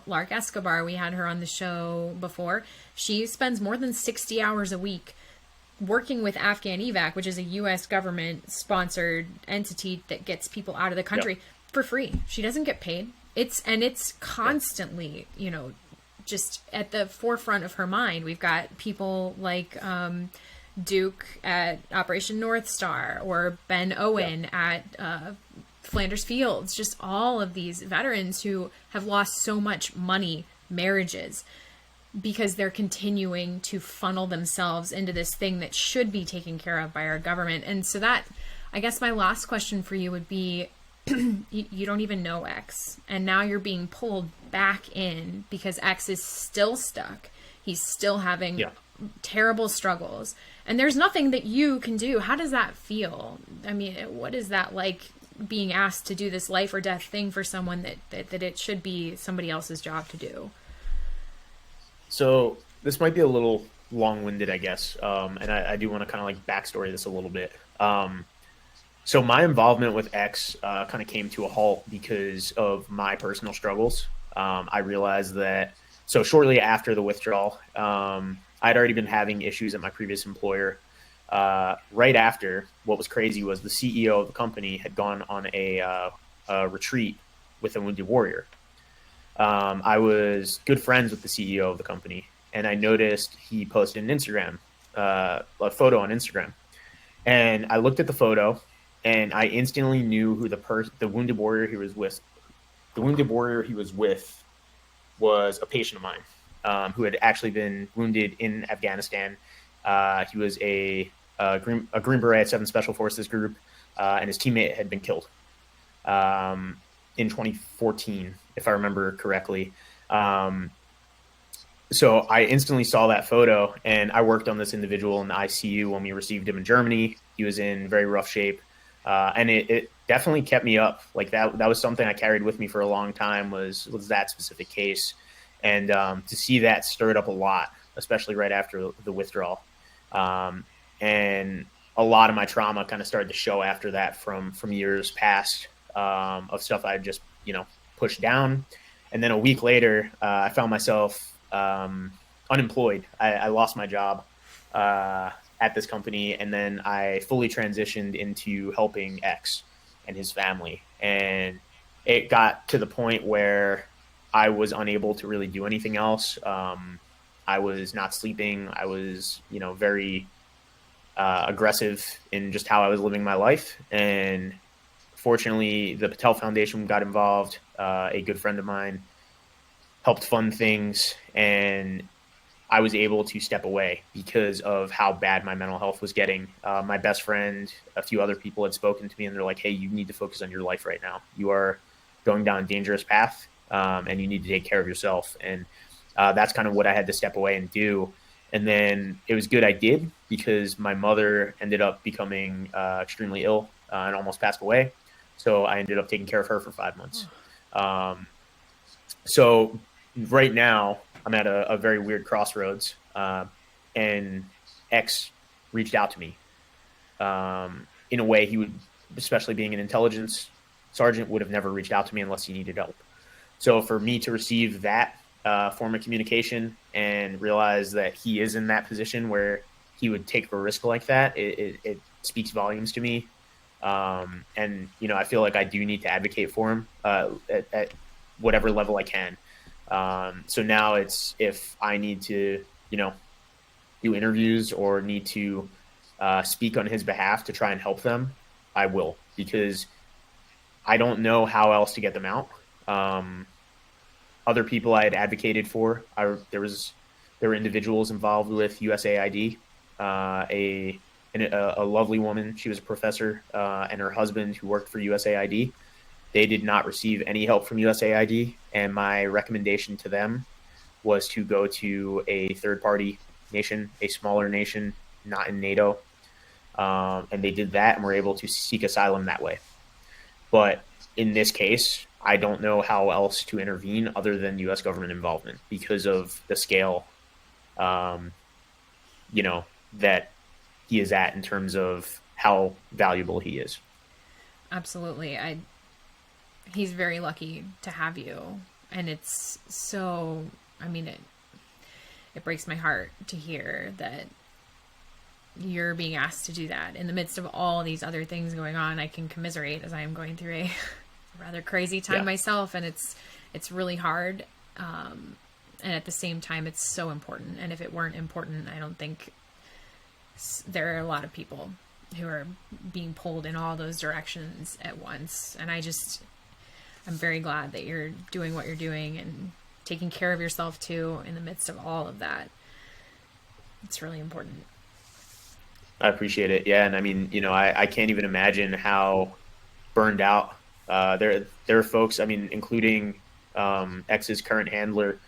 Lark Escobar. We had her on the show before. She spends more than 60 hours a week working with Afghan Evac, which is a U.S. government-sponsored entity that gets people out of the country for free. She doesn't get paid. It's constantly, just at the forefront of her mind. We've got people like Duke at Operation North Star, or Ben Owen at Flanders Fields. Just all of these veterans who have lost so much money, marriages, because they're continuing to funnel themselves into this thing that should be taken care of by our government. And so that, I guess my last question for you would be, you don't even know X, and now you're being pulled back in because X is still stuck. He's still having terrible struggles, and there's nothing that you can do. How does that feel? I mean, what is that like, being asked to do this life or death thing for someone that it should be somebody else's job to do? So this might be a little long-winded, I guess, and I do want to kind of like backstory this a little bit. So my involvement with X kind of came to a halt because of my personal struggles. I realized that, so shortly after the withdrawal, I'd already been having issues at my previous employer. Right after, what was crazy was the CEO of the company had gone on a retreat with a wounded warrior. I was good friends with the CEO of the company, and I noticed he posted an Instagram, a photo on Instagram. And I looked at the photo, and I instantly knew who the wounded warrior he was with. The wounded warrior he was with was a patient of mine, who had actually been wounded in Afghanistan. He was a Green Beret 7 Special Forces group, and his teammate had been killed in 2014, if I remember correctly. So I instantly saw that photo, and I worked on this individual in the ICU when we received him in Germany. He was in very rough shape. And it definitely kept me up. Like that was something I carried with me for a long time, was that specific case. And to see that stirred up a lot, especially right after the withdrawal. And a lot of my trauma kind of started to show after that from years past, of stuff I just, pushed down. And then a week later, I found myself unemployed. I lost my job at this company, and then I fully transitioned into helping X and his family. And it got to the point where I was unable to really do anything else. I was not sleeping. I was, very aggressive in just how I was living my life. And fortunately, the Patel Foundation got involved. A good friend of mine helped fund things, and I was able to step away because of how bad my mental health was getting. My best friend, a few other people had spoken to me, and they're like, hey, you need to focus on your life right now. You are going down a dangerous path, and you need to take care of yourself. And that's kind of what I had to step away and do. And then it was good I did, because my mother ended up becoming extremely ill and almost passed away. So I ended up taking care of her for 5 months. So right now I'm at a very weird crossroads, and X reached out to me in a way he would, especially being an intelligence sergeant, would have never reached out to me unless he needed help. So for me to receive that form of communication and realize that he is in that position where he would take a risk like that, it speaks volumes to me. And, I feel like I do need to advocate for him at whatever level I can. So now it's, if I need to, do interviews or need to speak on his behalf to try and help them, I will, because I don't know how else to get them out. Other people I had advocated for, there were individuals involved with USAID, a lovely woman. She was a professor, and her husband, who worked for USAID. They did not receive any help from USAID, and my recommendation to them was to go to a third-party nation, a smaller nation, not in NATO, and they did that and were able to seek asylum that way. But in this case, I don't know how else to intervene other than U.S. government involvement, because of the scale, that he is at in terms of how valuable he is. Absolutely. He's very lucky to have you. And it's so, it breaks my heart to hear that you're being asked to do that in the midst of all these other things going on. I can commiserate, as I am going through a rather crazy time myself, and it's really hard. And at the same time, it's so important. And if it weren't important, I don't think there are a lot of people who are being pulled in all those directions at once. And I'm very glad that you're doing what you're doing and taking care of yourself too in the midst of all of that. It's really important. I appreciate it. Yeah. And I can't even imagine how burned out there are folks, including X's current handler.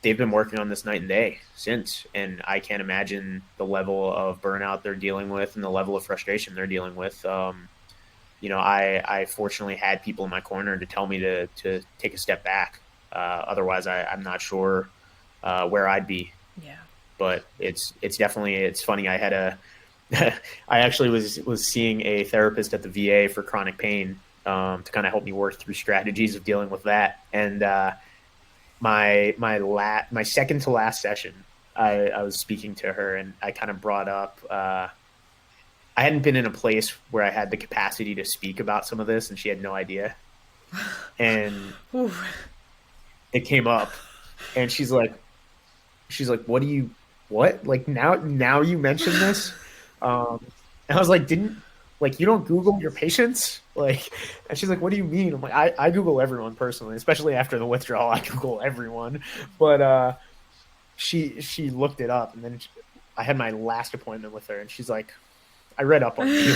They've been working on this night and day since, and I can't imagine the level of burnout they're dealing with and the level of frustration they're dealing with. I fortunately had people in my corner to tell me to take a step back. Otherwise I'm not sure where I'd be. Yeah. But it's funny. I actually was seeing a therapist at the VA for chronic pain, to kind of help me work through strategies of dealing with that. And, my second to last session, I was speaking to her, and I kind of brought up, I hadn't been in a place where I had the capacity to speak about some of this, and she had no idea. And it came up, and she's like, what? Like, now you mention this? And I was like, you don't Google your patients? Like, and she's like, what do you mean? I'm like, I Google everyone personally, especially after the withdrawal. I Google everyone. But she looked it up, and then I had my last appointment with her, and she's like, I read up on you.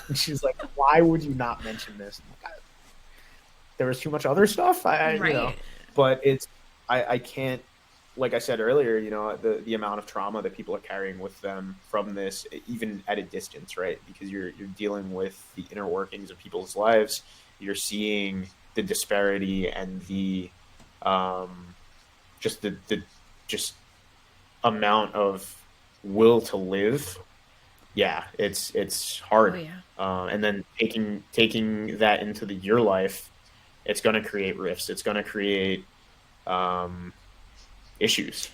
And she's like, why would you not mention this? Like, there was too much other stuff. Right. But I can't, like I said earlier, the amount of trauma that people are carrying with them from this, even at a distance, right? Because you're dealing with the inner workings of people's lives. You're seeing the disparity and the just amount of will to live. Yeah, it's hard. Oh, yeah. And then taking that into your life, it's going to create rifts. It's going to create issues.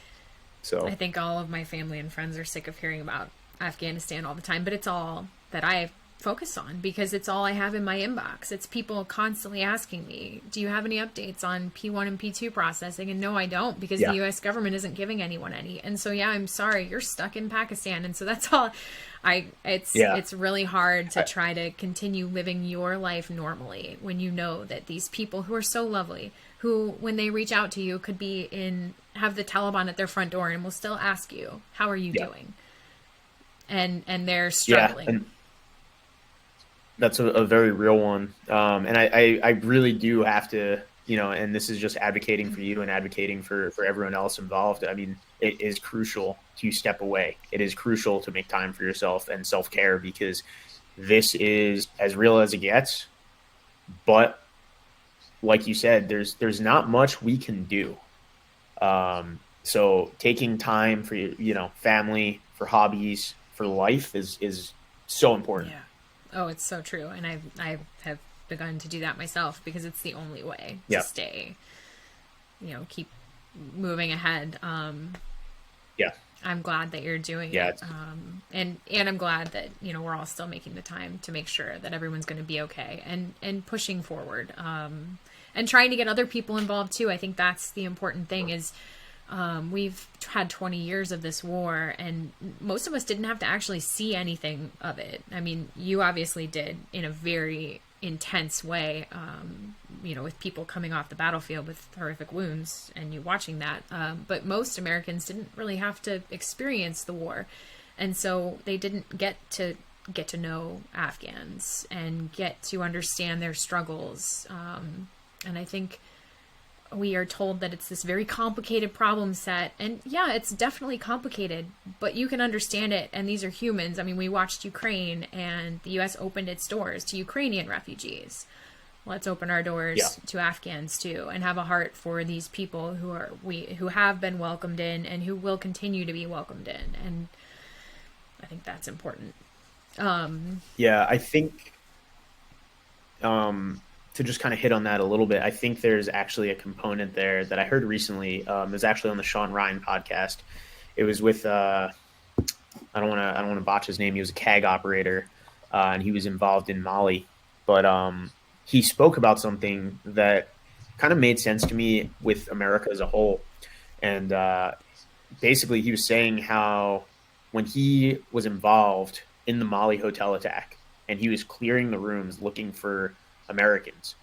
So I think all of my family and friends are sick of hearing about Afghanistan all the time, but it's all that I focus on because it's all I have in my inbox. It's people constantly asking me, do you have any updates on P1 and P2 processing? And no, I don't, because the US government isn't giving anyone any. And so, I'm sorry, you're stuck in Pakistan. And so that's all it's really hard to try to continue living your life normally when you know that these people who are so lovely, who, when they reach out to you, could have the Taliban at their front door and will still ask you, how are you doing? And they're struggling. Yeah, and that's a very real one. And I really do have to, and this is just advocating for you and advocating for everyone else involved. I mean, it is crucial to step away. It is crucial to make time for yourself and self-care, because this is as real as it gets. But like you said, there's not much we can do. So taking time for family, for hobbies, for life is so important. Yeah. Oh, it's so true. And I have begun to do that myself, because it's the only way to Yeah. stay, keep moving ahead. Yeah. I'm glad that you're doing Yeah, it. And I'm glad that, we're all still making the time to make sure that everyone's going to be okay, and pushing forward, and trying to get other people involved too. I think that's the important thing is, we've had 20 years of this war, and most of us didn't have to actually see anything of it. I mean, you obviously did in a very intense way, with people coming off the battlefield with horrific wounds and you watching that. But most Americans didn't really have to experience the war. And so they didn't get to know Afghans and get to understand their struggles. And I think we are told that it's this very complicated problem set. And yeah, it's definitely complicated, but you can understand it. And these are humans. I mean, we watched Ukraine, and the U.S. opened its doors to Ukrainian refugees. Let's open our doors to Afghans too, and have a heart for these people who have been welcomed in and who will continue to be welcomed in. And I think that's important. I think, to just kind of hit on that a little bit, I think there's actually a component there that I heard recently. It was actually on the Sean Ryan podcast. It was with I don't want to botch his name. He was a CAG operator, and he was involved in Mali. But he spoke about something that kind of made sense to me with America as a whole. And basically, he was saying how when he was involved in the Mali hotel attack, and he was clearing the rooms looking for Americans,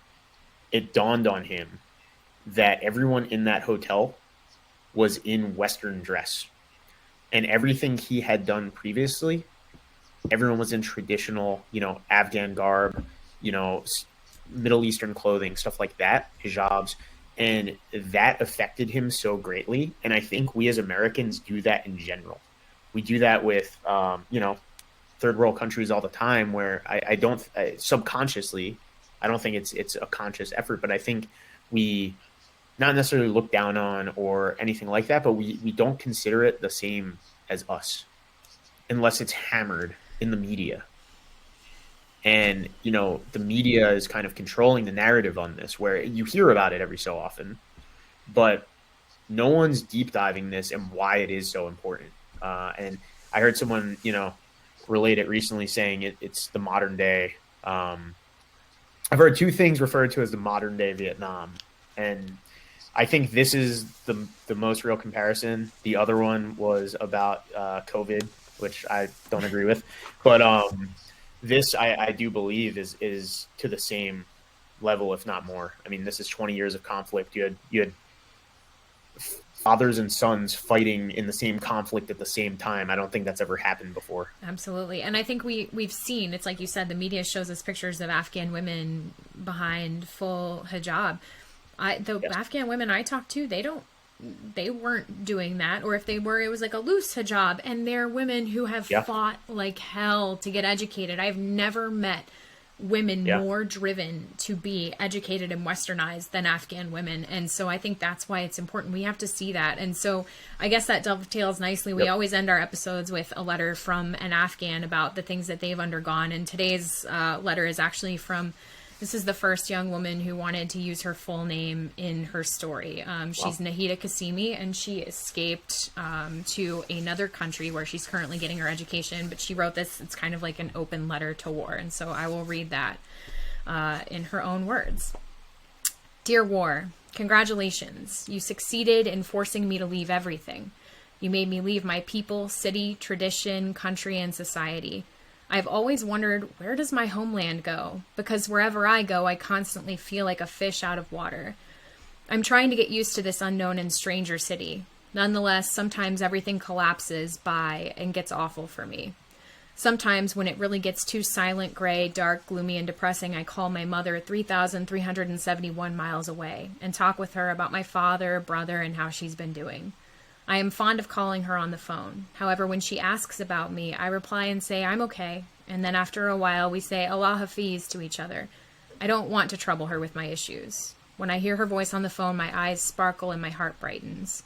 it dawned on him that everyone in that hotel was in Western dress, and everything he had done previously, everyone was in traditional, Afghan garb, Middle Eastern clothing, stuff like that, hijabs, and that affected him so greatly. And I think we as Americans do that in general. We do that with, third world countries all the time, where I don't subconsciously, I don't think it's a conscious effort, but I think we not necessarily look down on or anything like that, but we don't consider it the same as us unless it's hammered in the media. And, the media is kind of controlling the narrative on this, where you hear about it every so often, but no one's deep diving this and why it is so important. And I heard someone, relate it recently, saying it's the modern day. I've heard two things referred to as the modern day Vietnam, and I think this is the most real comparison. The other one was about COVID, which I don't agree with, but this I do believe is to the same level, if not more. I mean, this is 20 years of conflict. You had fathers and sons fighting in the same conflict at the same time. I don't think that's ever happened before. Absolutely. And I think we've seen, it's like you said, the media shows us pictures of Afghan women behind full hijab. Afghan women I talked to, they weren't doing that. Or if they were, it was like a loose hijab. And they're women who have fought like hell to get educated. I've never met women more driven to be educated and westernized than Afghan women. And so I think that's why it's important. We have to see that. And so I guess that dovetails nicely. We always end our episodes with a letter from an Afghan about the things that they've undergone. And today's letter is actually from, this is the first young woman who wanted to use her full name in her story. She's Nahida Kasimi, and she escaped to another country where she's currently getting her education. But she wrote this, it's kind of like an open letter to war. And so I will read that in her own words. Dear War, congratulations. You succeeded in forcing me to leave everything. You made me leave my people, city, tradition, country, and society. I've always wondered, where does my homeland go? Because wherever I go, I constantly feel like a fish out of water. I'm trying to get used to this unknown and stranger city. Nonetheless, sometimes everything collapses by and gets awful for me. Sometimes when it really gets too silent, gray, dark, gloomy, and depressing, I call my mother 3,371 miles away and talk with her about my father, brother, and how she's been doing. I am fond of calling her on the phone. However, when she asks about me, I reply and say, I'm okay. And then after a while, we say Allah Hafiz to each other. I don't want to trouble her with my issues. When I hear her voice on the phone, my eyes sparkle and my heart brightens.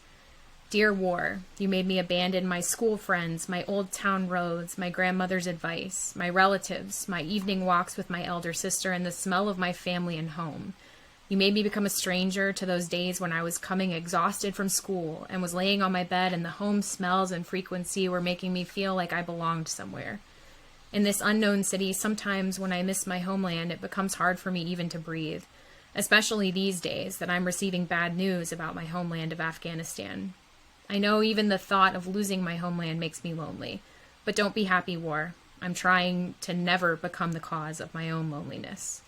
Dear War, you made me abandon my school friends, my old town roads, my grandmother's advice, my relatives, my evening walks with my elder sister, and the smell of my family and home. You made me become a stranger to those days when I was coming exhausted from school and was laying on my bed, and the home smells and frequency were making me feel like I belonged somewhere. In this unknown city, sometimes when I miss my homeland, it becomes hard for me even to breathe, especially these days that I'm receiving bad news about my homeland of Afghanistan. I know even the thought of losing my homeland makes me lonely, but don't be happy, War. I'm trying to never become the cause of my own loneliness.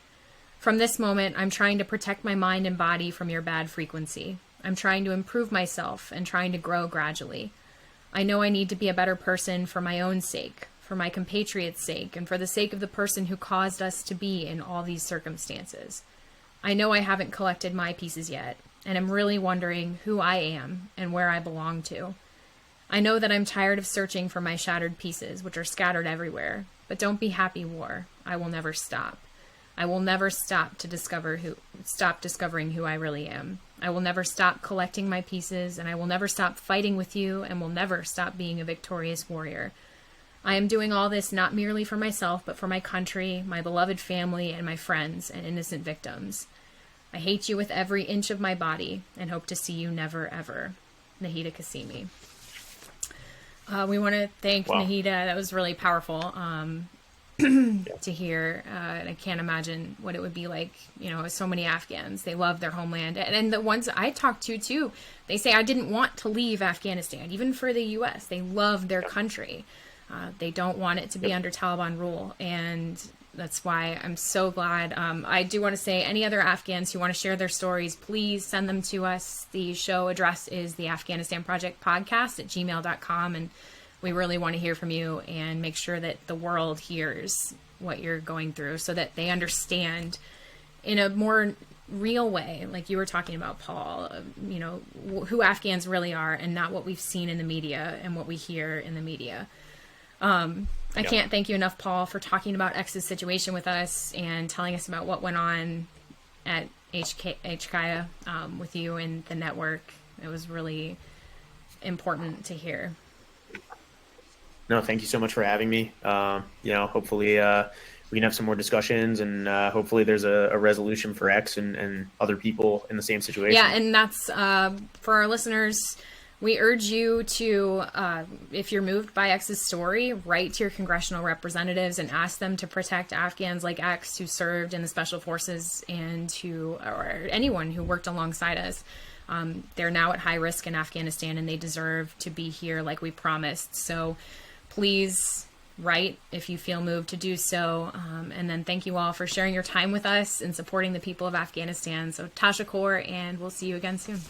From this moment, I'm trying to protect my mind and body from your bad frequency. I'm trying to improve myself and trying to grow gradually. I know I need to be a better person for my own sake, for my compatriots' sake, and for the sake of the person who caused us to be in all these circumstances. I know I haven't collected my pieces yet, and I'm really wondering who I am and where I belong to. I know that I'm tired of searching for my shattered pieces, which are scattered everywhere, but don't be happy, War. I will never stop. I will never stop discovering who I really am. I will never stop collecting my pieces, and I will never stop fighting with you, and will never stop being a victorious warrior. I am doing all this not merely for myself, but for my country, my beloved family, and my friends and innocent victims. I hate you with every inch of my body and hope to see you never, ever. Nahida Kasimi. We want to thank Nahida. That was really powerful to hear. And I can't imagine what it would be like, so many Afghans. They love their homeland. And the ones I talked to, too, they say, I didn't want to leave Afghanistan, even for the U.S. They love their country. They don't want it to be under Taliban rule. And that's why I'm so glad. I do want to say, any other Afghans who want to share their stories, please send them to us. The show address is the Afghanistan Project Podcast at gmail.com. And we really want to hear from you and make sure that the world hears what you're going through so that they understand in a more real way, like you were talking about, Paul, who Afghans really are and not what we've seen in the media and what we hear in the media. I can't thank you enough, Paul, for talking about X's situation with us and telling us about what went on at HKIA with you and the network. It was really important to hear. No, thank you so much for having me. Hopefully we can have some more discussions, and hopefully there's a resolution for X and other people in the same situation. Yeah, and that's for our listeners. We urge you to, if you're moved by X's story, write to your congressional representatives and ask them to protect Afghans like X who served in the special forces and or anyone who worked alongside us. They're now at high risk in Afghanistan, and they deserve to be here like we promised. So please write if you feel moved to do so. And then thank you all for sharing your time with us and supporting the people of Afghanistan. So Tasha Kaur, and we'll see you again soon.